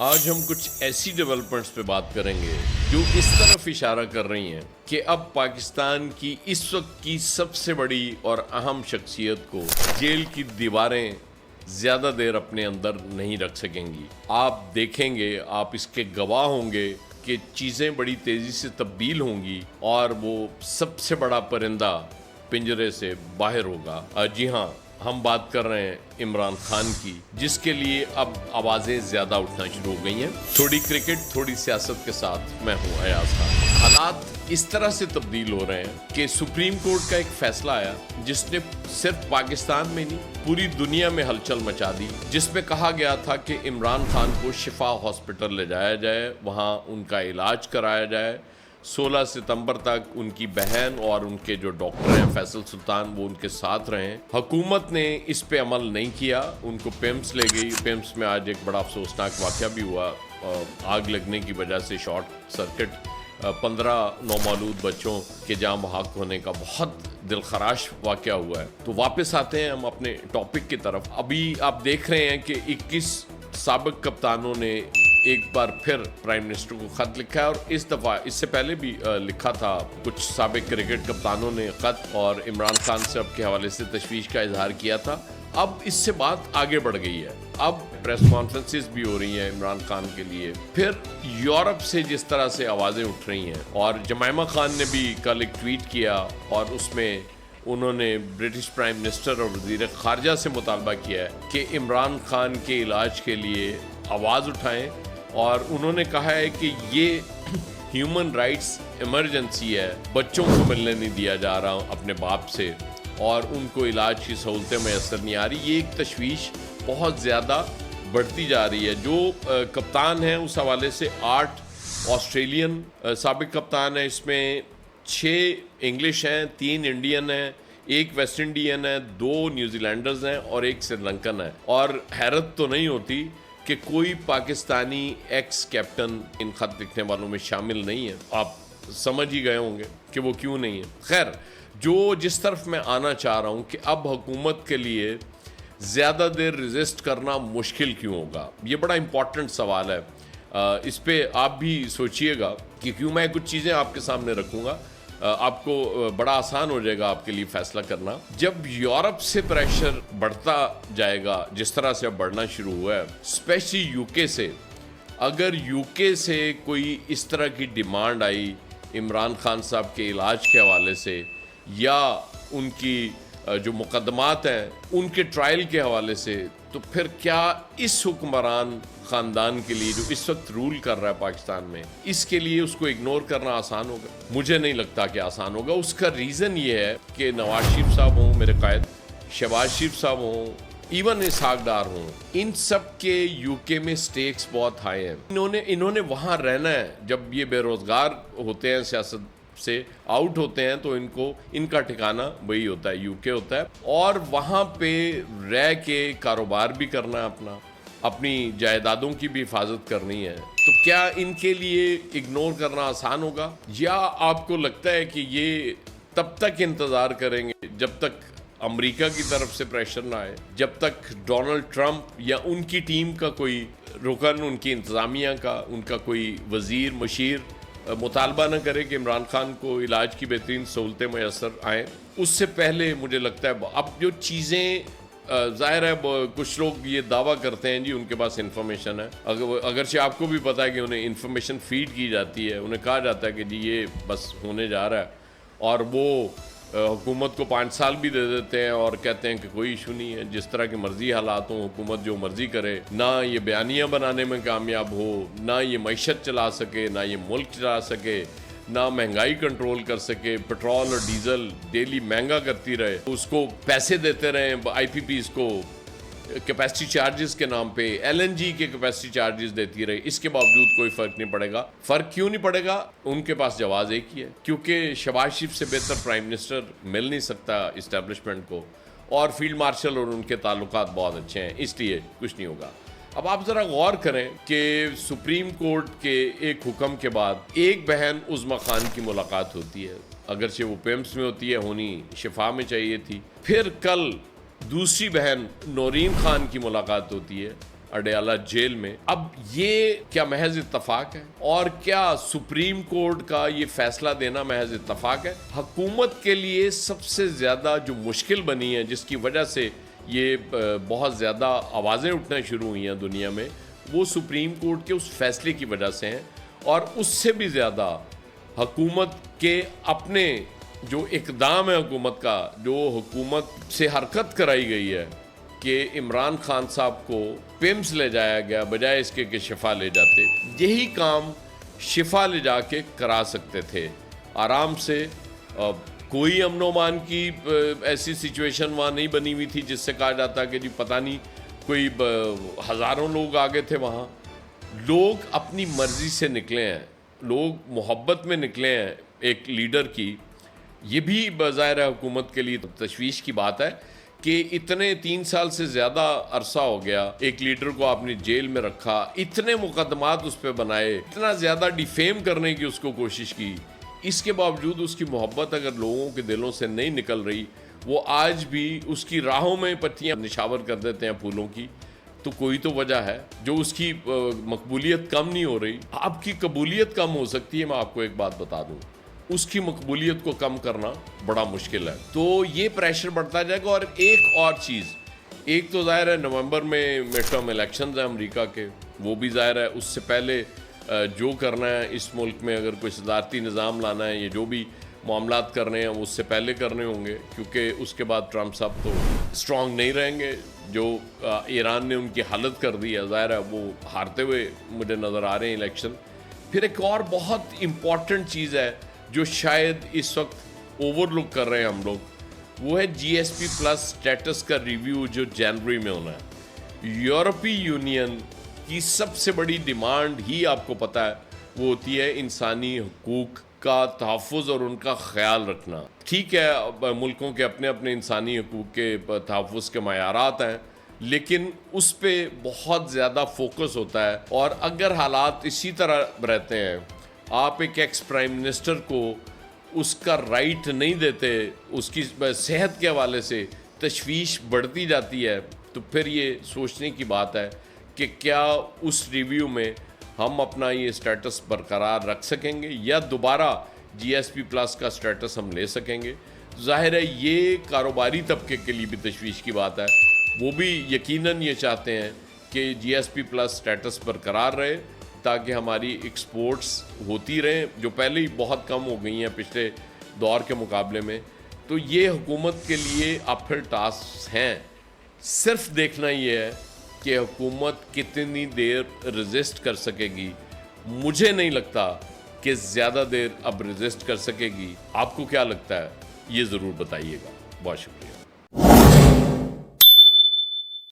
आज हम कुछ ऐसी डेवलपमेंट्स पे बात करेंगे जो इस तरफ इशारा कर रही हैं कि अब पाकिस्तान की इस वक्त की सबसे बड़ी और अहम शख्सियत को जेल की दीवारें ज़्यादा देर अपने अंदर नहीं रख सकेंगी। आप देखेंगे, आप इसके गवाह होंगे कि चीज़ें बड़ी तेज़ी से तब्दील होंगी और वो सबसे बड़ा परिंदा पिंजरे से बाहर होगा। जी हाँ, हम बात कर रहे हैं इमरान खान की, जिसके लिए अब आवाज़ें ज़्यादा उठना शुरू हो गई हैं। थोड़ी क्रिकेट, थोड़ी सियासत के साथ मैं हूँ अयाज खान। हालात इस तरह से तब्दील हो रहे हैं कि सुप्रीम कोर्ट का एक फैसला आया जिसने सिर्फ पाकिस्तान में नहीं पूरी दुनिया में हलचल मचा दी, जिसमें कहा गया था कि इमरान खान को शिफा हॉस्पिटल ले जाया जाए, वहाँ उनका इलाज कराया जाए। 16 सितंबर तक उनकी बहन और उनके जो डॉक्टर हैं फैसल सुल्तान, वो उनके साथ रहे। हुकूमत ने इस पे अमल नहीं किया, उनको पेम्स ले गई। पेम्स में आज एक बड़ा अफसोसनाक वाक़या भी हुआ, आग लगने की वजह से शॉर्ट सर्किट 15 नौमालूद बच्चों के जान बहक होने का बहुत दिलखराश वाक़या हुआ है। तो वापस आते हैं हम अपने टॉपिक की तरफ। अभी आप देख रहे हैं कि 21 साबिक कप्तानों ने एक बार फिर प्राइम मिनिस्टर को खत लिखा है, और इस दफ़ा इससे पहले भी लिखा था कुछ साबिक क्रिकेट कप्तानों ने खत, और इमरान खान साहब के हवाले से तशवीश का इजहार किया था। अब इससे बात आगे बढ़ गई है, अब प्रेस कॉन्फ्रेंसेस भी हो रही हैं इमरान खान के लिए। फिर यूरोप से जिस तरह से आवाज़ें उठ रही हैं, और जमाइमा खान ने भी कल एक ट्वीट किया और उसमें उन्होंने ब्रिटिश प्राइम मिनिस्टर और वज़ीर ख़ारजा से मुतालबा किया है कि इमरान खान के इलाज के लिए आवाज़ उठाएं, और उन्होंने कहा है कि ये ह्यूमन राइट्स इमरजेंसी है, बच्चों को मिलने नहीं दिया जा रहा अपने बाप से, और उनको इलाज की सहूलतें मैसर नहीं आ रही। ये एक तशवीश बहुत ज़्यादा बढ़ती जा रही है। जो कप्तान हैं उस हवाले से 8 ऑस्ट्रेलियन साबिक कप्तान हैं, इसमें 6 इंग्लिश हैं, 3 इंडियन हैं, 1 वेस्ट इंडियन है, 2 न्यूजीलैंडर्स हैं और 1 श्रीलंकन है। और हैरत तो नहीं होती कि कोई पाकिस्तानी एक्स कैप्टन इन खत लिखने वालों में शामिल नहीं है। आप समझ ही गए होंगे कि वो क्यों नहीं है। खैर, जो जिस तरफ मैं आना चाह रहा हूँ कि अब हुकूमत के लिए ज़्यादा देर रेजिस्ट करना मुश्किल क्यों होगा, ये बड़ा इम्पॉर्टेंट सवाल है। इस पे आप भी सोचिएगा कि क्यों मैं कुछ चीज़ें आपके सामने रखूँगा, आपको बड़ा आसान हो जाएगा आपके लिए फैसला करना। जब यूरोप से प्रेशर बढ़ता जाएगा जिस तरह से अब बढ़ना शुरू हुआ है, स्पेशली यूके से, अगर यूके से कोई इस तरह की डिमांड आई इमरान खान साहब के इलाज के हवाले से, या उनकी जो मुकदमात हैं उनके ट्रायल के हवाले से, तो फिर क्या इस हुक्मरान ख़ानदान के लिए जो इस वक्त रूल कर रहा है पाकिस्तान में, इसके लिए उसको इग्नोर करना आसान होगा? मुझे नहीं लगता कि आसान होगा। उसका रीज़न ये है कि नवाज शरीफ साहब हों मेरे कायद, शहबाज शरीफ साहब हों, इवन इसहाक डार हों, इन सब के यूके में स्टेक्स बहुत हाई हैं। इन्होंने वहाँ रहना है। जब ये बेरोज़गार होते हैं, सियासत से आउट होते हैं, तो इनका ठिकाना वही होता है, यूके होता है, और वहाँ पे रह के कारोबार भी करना है, अपनी जायदादों की भी हिफाजत करनी है। तो क्या इनके लिए इग्नोर करना आसान होगा, या आपको लगता है कि ये तब तक इंतज़ार करेंगे जब तक अमेरिका की तरफ से प्रेशर ना आए, जब तक डोनाल्ड ट्रंप या उनकी टीम का कोई रुकन, उनकी इंतज़ामिया का, उनका कोई वज़ीर मशीर मुतालबा न करे कि इमरान खान को इलाज की बेहतरीन सहूलतें मैसर आएँ? उससे पहले मुझे लगता है अब जो चीज़ें ज़ाहिर है, कुछ लोग ये दावा करते हैं जी उनके पास इन्फॉर्मेशन है, अगरचे आपको भी पता है कि उन्हें इन्फॉर्मेशन फीड की जाती है, उन्हें कहा जाता है कि जी ये बस होने जा रहा है, और वो हुकूमत को 5 साल भी दे देते हैं और कहते हैं कि कोई इशू नहीं है, जिस तरह की मर्जी हालात हों, हुकूमत जो मर्जी करे, ना ये बयानियाँ बनाने में कामयाब हो, ना ये मईशत चला सके, ना ये मुल्क चला सके, ना महंगाई कंट्रोल कर सके, पेट्रोल और डीजल डेली महंगा करती रहे, उसको पैसे देते रहें IPPs को कैपेसिटी चार्जेस के नाम पे, LNG के कैपेसिटी चार्जेस देती रही, इसके बावजूद कोई फ़र्क नहीं पड़ेगा। फ़र्क क्यों नहीं पड़ेगा? उनके पास जवाब एक ही है, क्योंकि शहबाज शरीफ से बेहतर प्राइम मिनिस्टर मिल नहीं सकता इस्टेब्लिशमेंट को, और फील्ड मार्शल और उनके ताल्लुकात बहुत अच्छे हैं, इसलिए कुछ नहीं होगा। अब आप ज़रा गौर करें कि सुप्रीम कोर्ट के एक हुक्म के बाद एक बहन उज़्मा खान की मुलाकात होती है, अगरचे वो पेम्स में होती है, होनी शिफा में चाहिए थी। फिर कल दूसरी बहन नौरीन खान की मुलाकात होती है, अडयाला जेल में। अब ये क्या महज इत्तफाक है और क्या सुप्रीम कोर्ट का ये फैसला देना महज इत्तफाक है? हुकूमत के लिए सबसे ज़्यादा जो मुश्किल बनी है, जिसकी वजह से ये बहुत ज़्यादा आवाज़ें उठना शुरू हुई हैं दुनिया में, वो सुप्रीम कोर्ट के उस फैसले की वजह से हैं। और उससे भी ज़्यादा हुकूमत के अपने जो इक़दाम है हुकूमत का, जो हुकूमत से हरकत कराई गई है कि इमरान खान साहब को पिम्स ले जाया गया बजाय इसके कि शिफा ले जाते। यही काम शिफा ले जाके करा सकते थे आराम से। कोई अमनो-अमान की ऐसी सिचुएशन वहाँ नहीं बनी हुई थी जिससे कहा जाता कि जी पता नहीं कोई हज़ारों लोग आ गए थे वहाँ। लोग अपनी मर्ज़ी से निकले हैं, लोग मोहब्बत में निकले हैं एक लीडर की। ये भी बज़ाहिर हुकूमत के लिए तशवीश की बात है कि इतने 3 साल से ज़्यादा अरसा हो गया एक लीडर को आपने जेल में रखा, इतने मुकदमात उस पर बनाए, इतना ज़्यादा डिफेम करने की उसको कोशिश की। इसके बावजूद उसकी मोहब्बत अगर लोगों के दिलों से नहीं निकल रही, वो आज भी उसकी राहों में पत्तियाँ निशावर कर देते हैं फूलों की, तो कोई तो वजह है जो उसकी मकबूलियत कम नहीं हो रही। आपकी कबूलियत कम हो सकती है, मैं आपको एक बात बता दूँ, उसकी मकबूलियत को कम करना बड़ा मुश्किल है। तो ये प्रेशर बढ़ता जाएगा। और एक और चीज़, एक तो ज़ाहिर है नवंबर में मिडटर्म इलेक्शंस हैं अमेरिका के, वो भी ज़ाहिर है उससे पहले जो करना है इस मुल्क में, अगर कोई सदारती निज़ाम लाना है, ये जो भी मामलात करने हैं वो उससे पहले करने होंगे, क्योंकि उसके बाद ट्रंप साहब तो स्ट्रॉन्ग नहीं रहेंगे। जो ईरान ने उनकी हालत कर दी है, ज़ाहिर है वो हारते हुए मुझे नज़र आ रहे हैं इलेक्शन। फिर एक और बहुत इम्पॉर्टेंट चीज़ है जो शायद इस वक्त ओवरलुक कर रहे हैं हम लोग, वो है GSP+ स्टेटस का रिव्यू जो जनवरी में होना है। यूरोपीय यूनियन की सबसे बड़ी डिमांड ही आपको पता है वो होती है इंसानी हकूक़ का तहफ़्फ़ुज़ और उनका ख्याल रखना। ठीक है, मुल्कों के अपने अपने इंसानी हकूक़ के तहफ़्फ़ुज़ के मयारात हैं, लेकिन उस पर बहुत ज़्यादा फोकस होता है। और अगर हालात इसी तरह रहते हैं, आप एक एक्स प्राइम मिनिस्टर को उसका राइट नहीं देते, उसकी सेहत के हवाले से तशवीश बढ़ती जाती है, तो फिर ये सोचने की बात है कि क्या उस रिव्यू में हम अपना ये स्टेटस बरकरार रख सकेंगे या दोबारा GSP+ का स्टेटस हम ले सकेंगे। ज़ाहिर है ये कारोबारी तबके के लिए भी तशवीश की बात है, वो भी यकीनन ये चाहते हैं कि GSP+ स्टेटस बरकरार रहे ताकि हमारी एक्सपोर्ट्स होती रहें, जो पहले ही बहुत कम हो गई हैं पिछले दौर के मुकाबले में। तो ये हुकूमत के लिए अब फिर टास्क हैं। सिर्फ देखना ये है कि हुकूमत कितनी देर रेजिस्ट कर सकेगी। मुझे नहीं लगता कि ज़्यादा देर अब रेजिस्ट कर सकेगी। आपको क्या लगता है, ये ज़रूर बताइएगा। बहुत शुक्रिया।